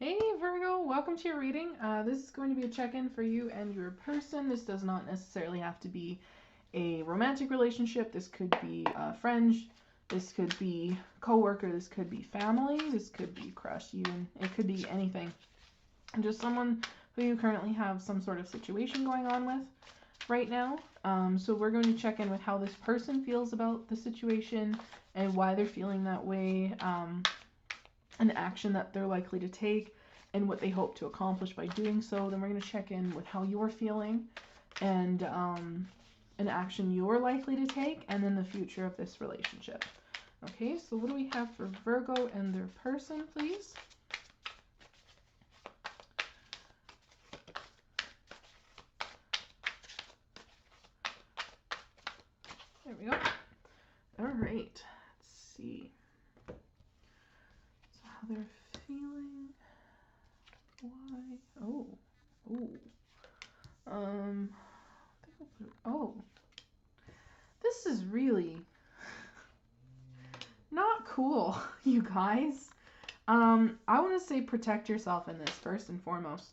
Hey Virgo, welcome to your reading. This is going to be a check-in for you and your person. This does not necessarily have to be a romantic relationship. This could be a friend. This could be coworker. This could be family. This could be crush. Even it could be anything. Just someone who you currently have some sort of situation going on with right now. So we're going to check in with how this person feels about the situation and why they're feeling that way. An action that they're likely to take and what they hope to accomplish by doing so. Then we're going to check in with how you're feeling and an action you're likely to take, and then the future of this relationship. Okay, so what do we have for Virgo and their person, please? There we go. All right, let's see. So how they're feeling. Why? Oh. Oh. This is really not cool, you guys. I want to say protect yourself in this first and foremost.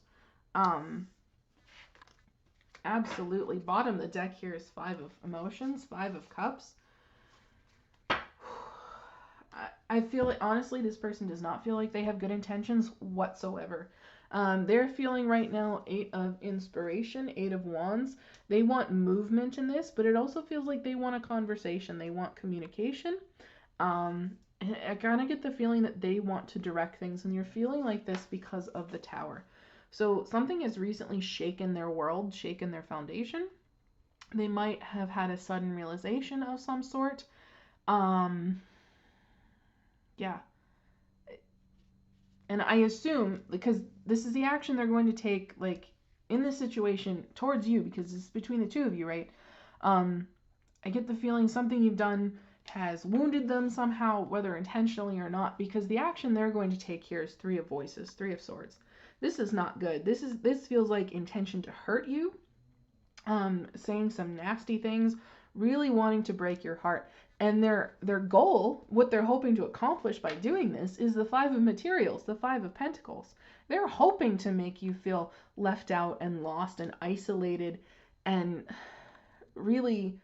Absolutely. Bottom of the deck here is 5 of emotions, 5 of cups. I feel like, honestly, this person does not feel like they have good intentions whatsoever. They're feeling right now 8 of inspiration, 8 of wands. They want movement in this, but it also feels like they want a conversation. They want communication. I kind of get the feeling that they want to direct things, and you're feeling like this because of the Tower. So something has recently shaken their world, shaken their foundation. They might have had a sudden realization of some sort. Yeah. And I assume, because this is the action they're going to take, like, in this situation towards you, because it's between the two of you, right? I get the feeling something you've done has wounded them somehow, whether intentionally or not, because the action they're going to take here is 3 of voices, 3 of swords. This is not good. This feels like intention to hurt you, saying some nasty things, really wanting to break your heart. And their goal, what they're hoping to accomplish by doing this, is the 5 of materials, the 5 of pentacles. They're hoping to make you feel left out and lost and isolated and really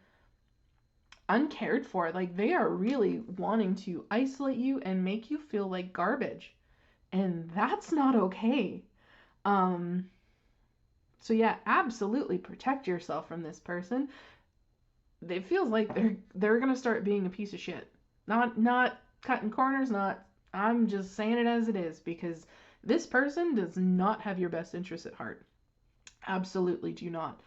uncared for. Like, they are really wanting to isolate you and make you feel like garbage. And that's not okay. So yeah, absolutely protect yourself from this person. It feels like they're gonna start being a piece of shit. Not cutting corners, not, I'm just saying it as it is, because this person does not have your best interests at heart. Absolutely do not.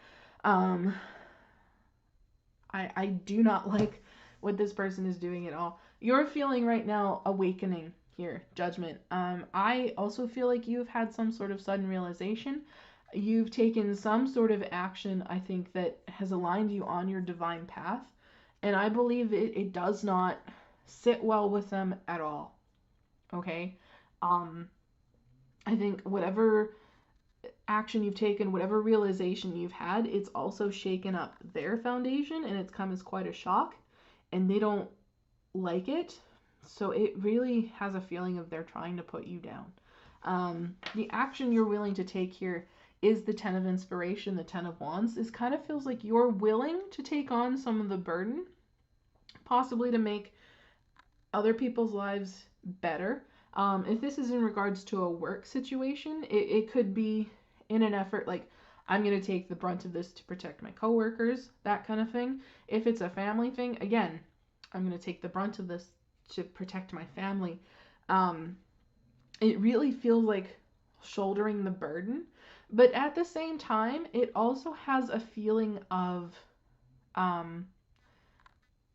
I do not like what this person is doing at all. You're feeling right now awakening here, judgment. I also feel like you've had some sort of sudden realization. You've taken some sort of action, I think, that has aligned you on your divine path. And I believe it does not sit well with them at all. Okay? I think whatever action you've taken, whatever realization you've had, it's also shaken up their foundation, and it's come as quite a shock, and they don't like it. So it really has a feeling of they're trying to put you down. The action you're willing to take here is the 10 of inspiration, the 10 of wands. This kind of feels like you're willing to take on some of the burden, possibly to make other people's lives better. If this is in regards to a work situation, it could be in an effort like, I'm going to take the brunt of this to protect my coworkers, that kind of thing. If it's a family thing, again, I'm going to take the brunt of this to protect my family. It really feels like shouldering the burden, but at the same time, it also has a feeling of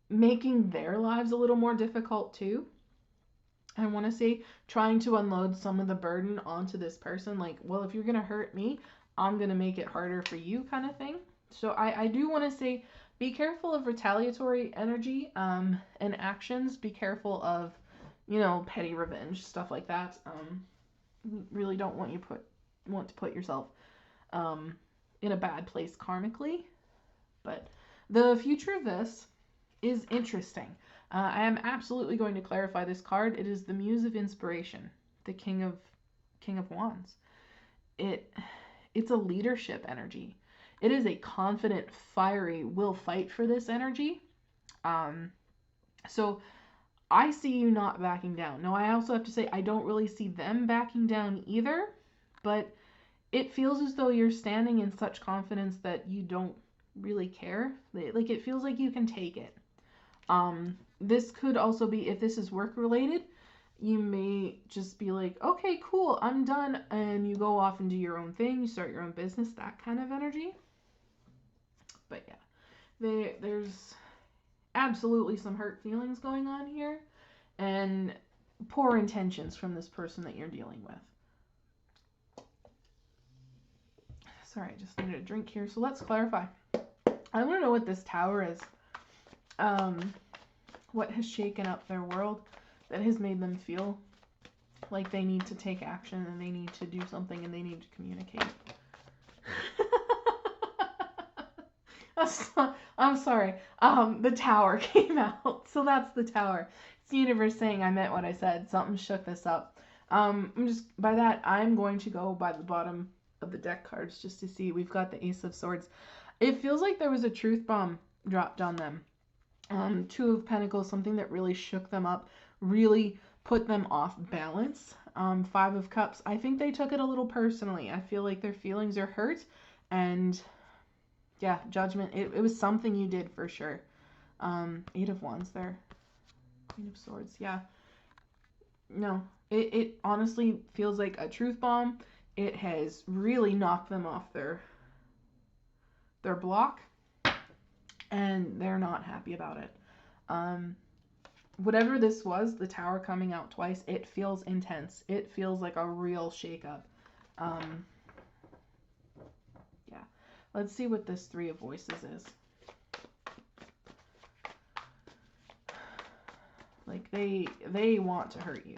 making their lives a little more difficult too. I want to say trying to unload some of the burden onto this person, like, well, if you're going to hurt me, I'm going to make it harder for you, kind of thing. So I do want to say, be careful of retaliatory energy and actions. Be careful of, petty revenge, stuff like that. Really don't want to put yourself in a bad place karmically. But the future of this is interesting. I am absolutely going to clarify this card. It is the Muse of Inspiration, the King King of Wands. It's a leadership energy. It is a confident, fiery, will fight for this energy. So I see you not backing down. Now, I also have to say I don't really see them backing down either, but it feels as though you're standing in such confidence that you don't really care. Like, it feels like you can take it. This could also be, if this is work related, you may just be like, okay, cool, I'm done, and you go off and do your own thing, you start your own business, that kind of energy. But yeah, there's absolutely some hurt feelings going on here, and poor intentions from this person that you're dealing with. Sorry, I just needed a drink here, so let's clarify. I want to know what this Tower is. What has shaken up their world that has made them feel like they need to take action and they need to do something and they need to communicate. I'm sorry. The Tower came out. So that's the Tower. It's the universe saying I meant what I said. Something shook this up. By that, I'm going to go by the bottom of the deck cards just to see. We've got the Ace of Swords. It feels like there was a truth bomb dropped on them. Two of Pentacles, something that really shook them up, really put them off balance. Five of Cups, I think they took it a little personally. I feel like their feelings are hurt, and yeah, Judgment, it was something you did for sure. Eight of Wands there. Queen of Swords, yeah. No, it honestly feels like a truth bomb. It has really knocked them off their block, and they're not happy about it. Whatever this was, the Tower coming out twice, it feels intense. It feels like a real shakeup. Yeah. Let's see what this Three of Voices is. Like, they want to hurt you.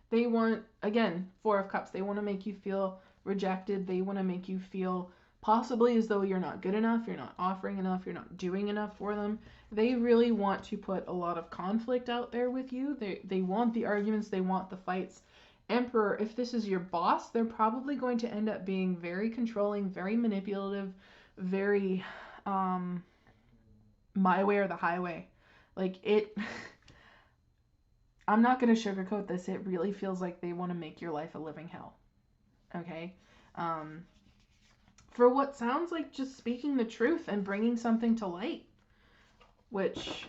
They want, again, Four of Cups, they want to make you feel rejected. They want to make you feel possibly as though you're not good enough, you're not offering enough, you're not doing enough for them. They really want to put a lot of conflict out there with you. They want the arguments, they want the fights. Emperor, if this is your boss, they're probably going to end up being very controlling, very manipulative, very my way or the highway. Like, it... I'm not going to sugarcoat this. It really feels like they want to make your life a living hell. Okay? For what sounds like just speaking the truth and bringing something to light. Which,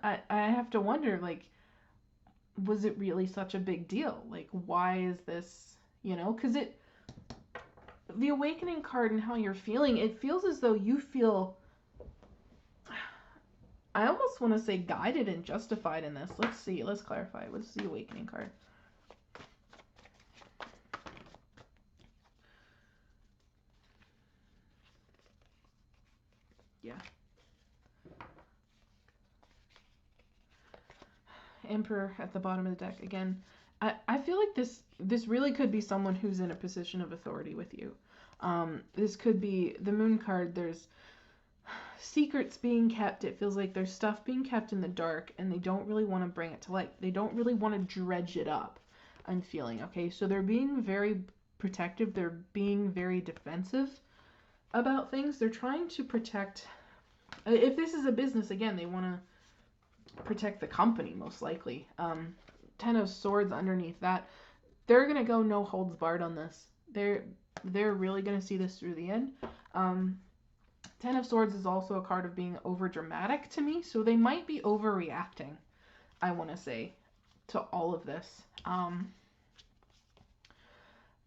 I have to wonder, like, was it really such a big deal? Like, why is this, you know? Because the Awakening card and how you're feeling, it feels as though you feel... I almost want to say guided and justified in this. Let's see. Let's clarify. What's the Awakening card? Yeah. Emperor at the bottom of the deck. Again, I feel like this really could be someone who's in a position of authority with you. This could be the Moon card. There's secrets being kept. It feels like there's stuff being kept in the dark, and they don't really want to bring it to light. They don't really want to dredge it up, I'm feeling. Okay, so they're being very protective. They're being very defensive about things. They're trying to protect... If this is a business, again, they want to protect the company, most likely. Ten of Swords underneath that. They're going to go no holds barred on this. They're really going to see this through the end. Ten of Swords is also a card of being over dramatic to me, so they might be overreacting, I want to say, to all of this.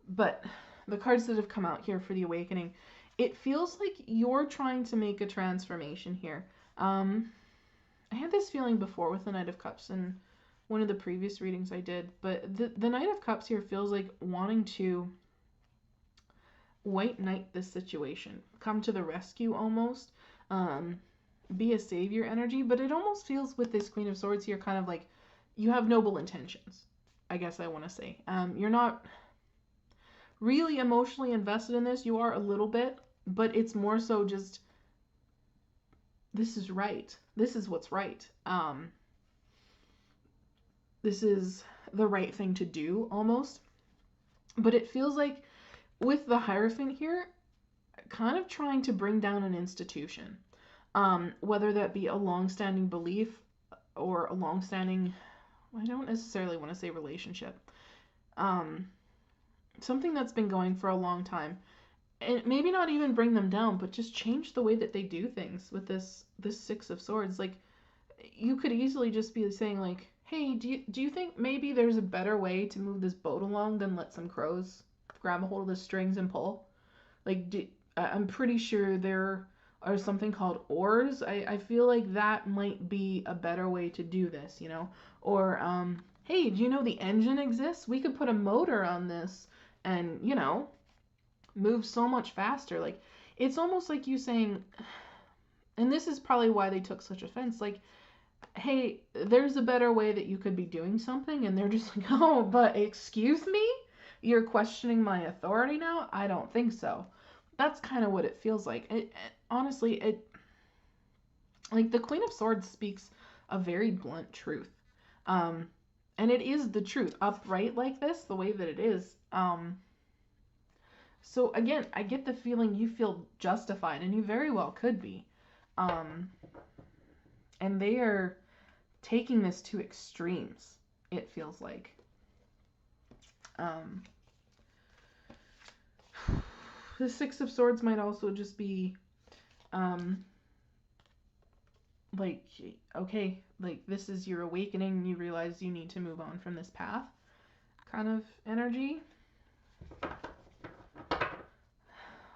But the cards that have come out here for the Awakening, it feels like you're trying to make a transformation here. I had this feeling before with the Knight of Cups in one of the previous readings I did, but the Knight of Cups here feels like wanting to white knight this situation, come to the rescue almost, be a savior energy. But it almost feels with this Queen of Swords here kind of like you have noble intentions. I guess I want to say. You're not really emotionally invested in this. You are a little bit, but it's more so just, this is right. This is what's right. This is the right thing to do, almost. But it feels like with the Hierophant here, kind of trying to bring down an institution. Whether that be a long-standing belief or a long-standing, I don't necessarily want to say relationship. Something that's been going for a long time. And maybe not even bring them down, but just change the way that they do things with this Six of Swords. Like, you could easily just be saying, like, hey, do you think maybe there's a better way to move this boat along than let some crows grab a hold of the strings and pull? Like, I'm pretty sure there are something called oars. I feel like that might be a better way to do this, you know? Or, hey, do you know the engine exists? We could put a motor on this and, you know, move so much faster. Like, it's almost like you saying, and this is probably why they took such offense, like, hey, there's a better way that you could be doing something, and they're just like, oh, but excuse me? You're questioning my authority now? I don't think so. That's kind of what it feels like. Honestly, like, the Queen of Swords speaks a very blunt truth. And it is the truth, upright like this, the way that it is. So again, I get the feeling you feel justified, and you very well could be. And they are taking this to extremes, it feels like. The Six of Swords might also just be, like, okay, like, this is your awakening, you realize you need to move on from this path kind of energy.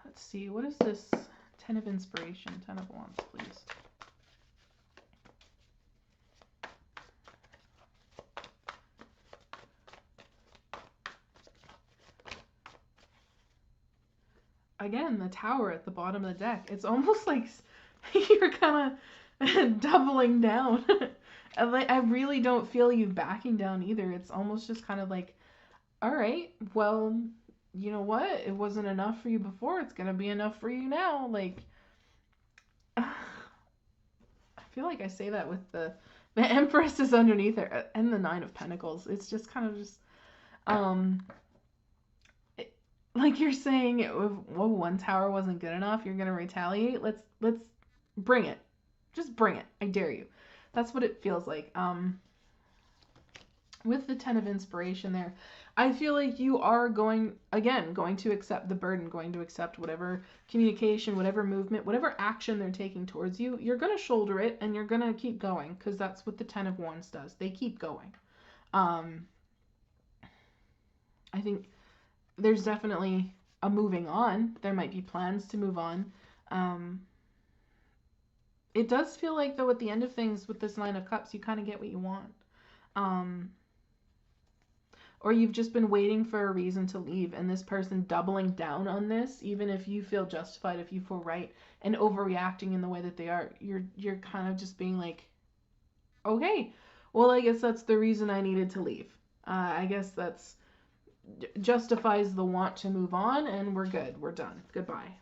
Let's see, what is this? 10 of Inspiration, 10 of Wands, please. Again, the Tower at the bottom of the deck. It's almost like you're kind of doubling down. I really don't feel you backing down either. It's almost just kind of like, all right, well, you know what? It wasn't enough for you before. It's going to be enough for you now. Like, I feel like I say that with the Empress is underneath her and the Nine of Pentacles. It's just kind of just, like you're saying, if one tower wasn't good enough, you're gonna retaliate. Let's bring it. Just bring it. I dare you. That's what it feels like. With the 10 of Inspiration there, I feel like you are going to accept the burden, going to accept whatever communication, whatever movement, whatever action they're taking towards you. You're gonna shoulder it, and you're gonna keep going, because that's what the 10 of Wands does. They keep going. I think there's definitely a moving on. There might be plans to move on. It does feel like, though, at the end of things with this Nine of Cups, you kind of get what you want. Or you've just been waiting for a reason to leave, and this person doubling down on this, even if you feel justified, if you feel right, and overreacting in the way that they are, you're kind of just being like, okay, well, I guess that's the reason I needed to leave. I guess that's justifies the want to move on, and we're good. We're done. Goodbye.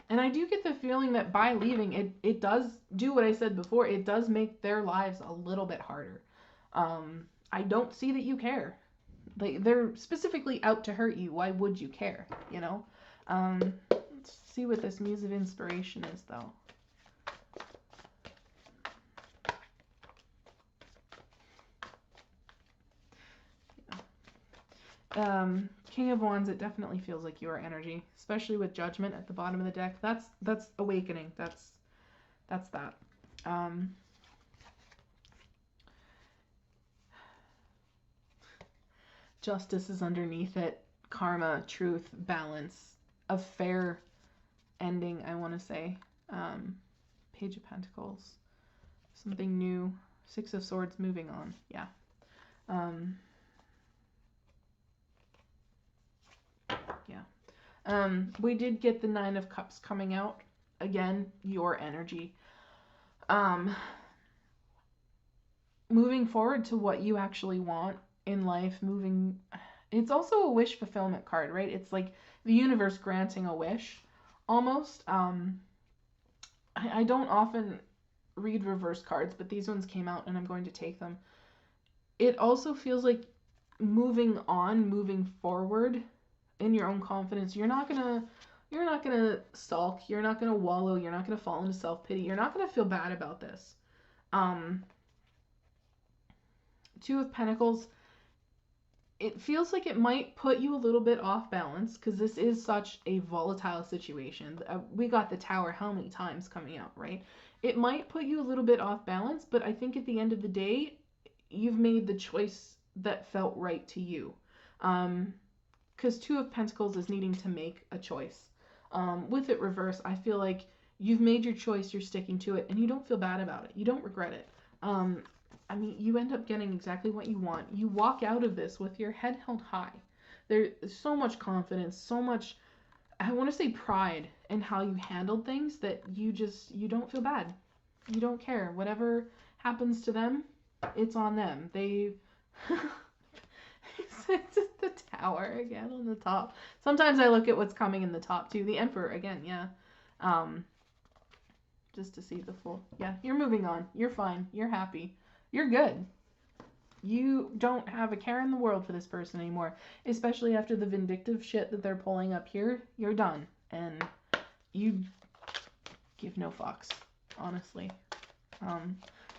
And I do get the feeling that by leaving, it does do what I said before. It does make their lives a little bit harder. I don't see that you care. They're specifically out to hurt you. Why would you care, you know? Let's see what this Muse of Inspiration is, though. King of Wands, it definitely feels like your energy, especially with Judgment at the bottom of the deck. That's awakening. That's that. Justice is underneath it. Karma, truth, balance, a fair ending, I want to say. Page of Pentacles, something new. Six of Swords, moving on. Yeah. We did get the Nine of Cups coming out. Again, your energy. moving forward to what you actually want in life, moving. It's also a wish fulfillment card, right? It's like the universe granting a wish almost. I don't often read reverse cards, but these ones came out and I'm going to take them. It also feels like moving on, moving forward in your own confidence. You're not gonna sulk, you're not gonna wallow, you're not gonna fall into self-pity, you're not gonna feel bad about this. Two of Pentacles, it feels like it might put you a little bit off balance because this is such a volatile situation. We got the Tower how many times coming out, right? It might put you a little bit off balance, but I think at the end of the day, you've made the choice that felt right to you. Because Two of Pentacles is needing to make a choice. With it reversed, I feel like you've made your choice, you're sticking to it, and you don't feel bad about it. You don't regret it. I mean, you end up getting exactly what you want. You walk out of this with your head held high. There's so much confidence, so much, I want to say pride in how you handled things that you don't feel bad. You don't care. Whatever happens to them, it's on them. They... It's the Tower again on the top. Sometimes I look at what's coming in the top too. The Emperor again, yeah. Just to see the full... Yeah, you're moving on. You're fine. You're happy. You're good. You don't have a care in the world for this person anymore. Especially after the vindictive shit that they're pulling up here. You're done. And you give no fucks, honestly.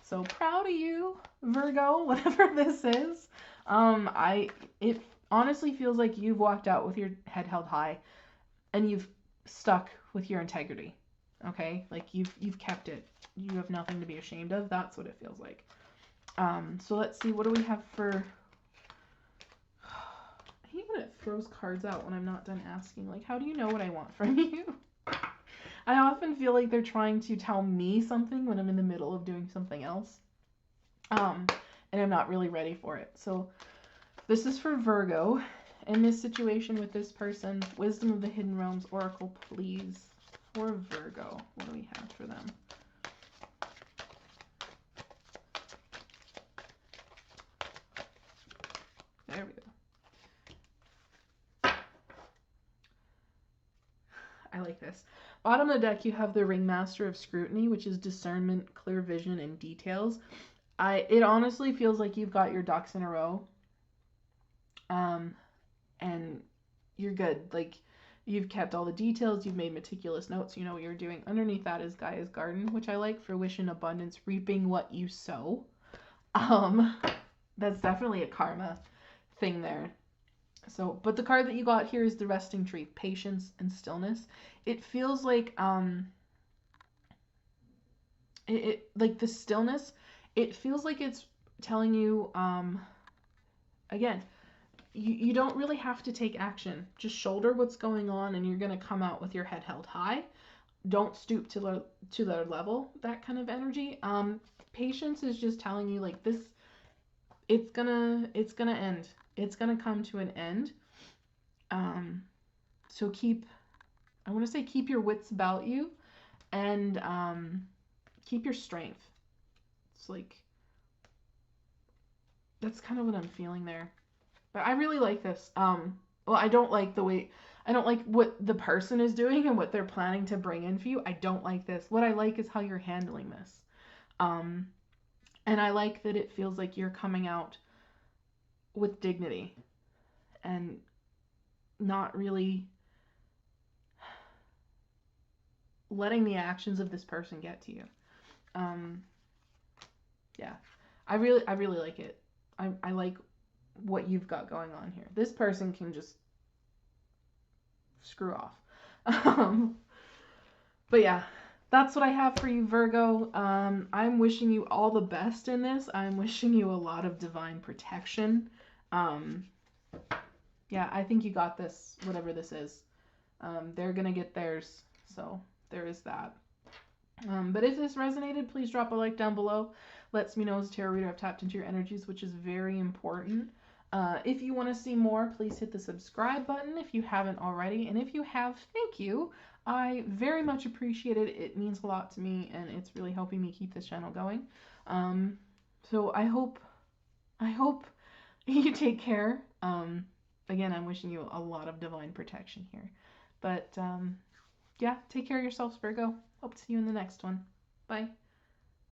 So proud of you, Virgo, whatever this is. It honestly feels like you've walked out with your head held high and you've stuck with your integrity. Okay? Like you've kept it. You have nothing to be ashamed of. That's what it feels like. So let's see, what do we have for... I hate when it throws cards out when I'm not done asking. Like, how do you know what I want from you? I often feel like they're trying to tell me something when I'm in the middle of doing something else. And I'm not really ready for it. So this is for Virgo. In this situation with this person, Wisdom of the Hidden Realms Oracle, please. For Virgo, what do we have for them? There we go. I like this. Bottom of the deck, you have the Ringmaster of Scrutiny, which is discernment, clear vision, and details. It honestly feels like you've got your ducks in a row. And you're good. Like, you've kept all the details, you've made meticulous notes, you know what you're doing. Underneath that is Gaia's Garden, which I like for wish and abundance, reaping what you sow. That's definitely a karma thing there. So, but the card that you got here is the Resting Tree, patience and stillness. It feels like like the stillness, it feels like it's telling you again, you don't really have to take action. Just shoulder what's going on and you're going to come out with your head held high. Don't stoop to their level, that kind of energy. Patience is just telling you like this, it's gonna end. It's gonna come to an end. So keep your wits about you and keep your strength. It's like, that's kind of what I'm feeling there. But I really like this. Well, I don't like what the person is doing and what they're planning to bring in for you. I don't like this. What I like is how you're handling this. And I like that it feels like you're coming out with dignity and not really letting the actions of this person get to you. Yeah, I really like it. I like what you've got going on here. This person can just screw off. But yeah, that's what I have for you, Virgo. I'm wishing you all the best in this. I'm wishing you a lot of divine protection. Yeah, I think you got this, whatever this is. They're gonna get theirs, so there is that. But if this resonated, please drop a like down below. Lets me know as a tarot reader I've tapped into your energies, which is very important. If you want to see more, please hit the subscribe button if you haven't already. And if you have, thank you. I very much appreciate it. It means a lot to me, and it's really helping me keep this channel going. So I hope you take care. Again, I'm wishing you a lot of divine protection here. But yeah, take care of yourselves, Virgo. Hope to see you in the next one. Bye.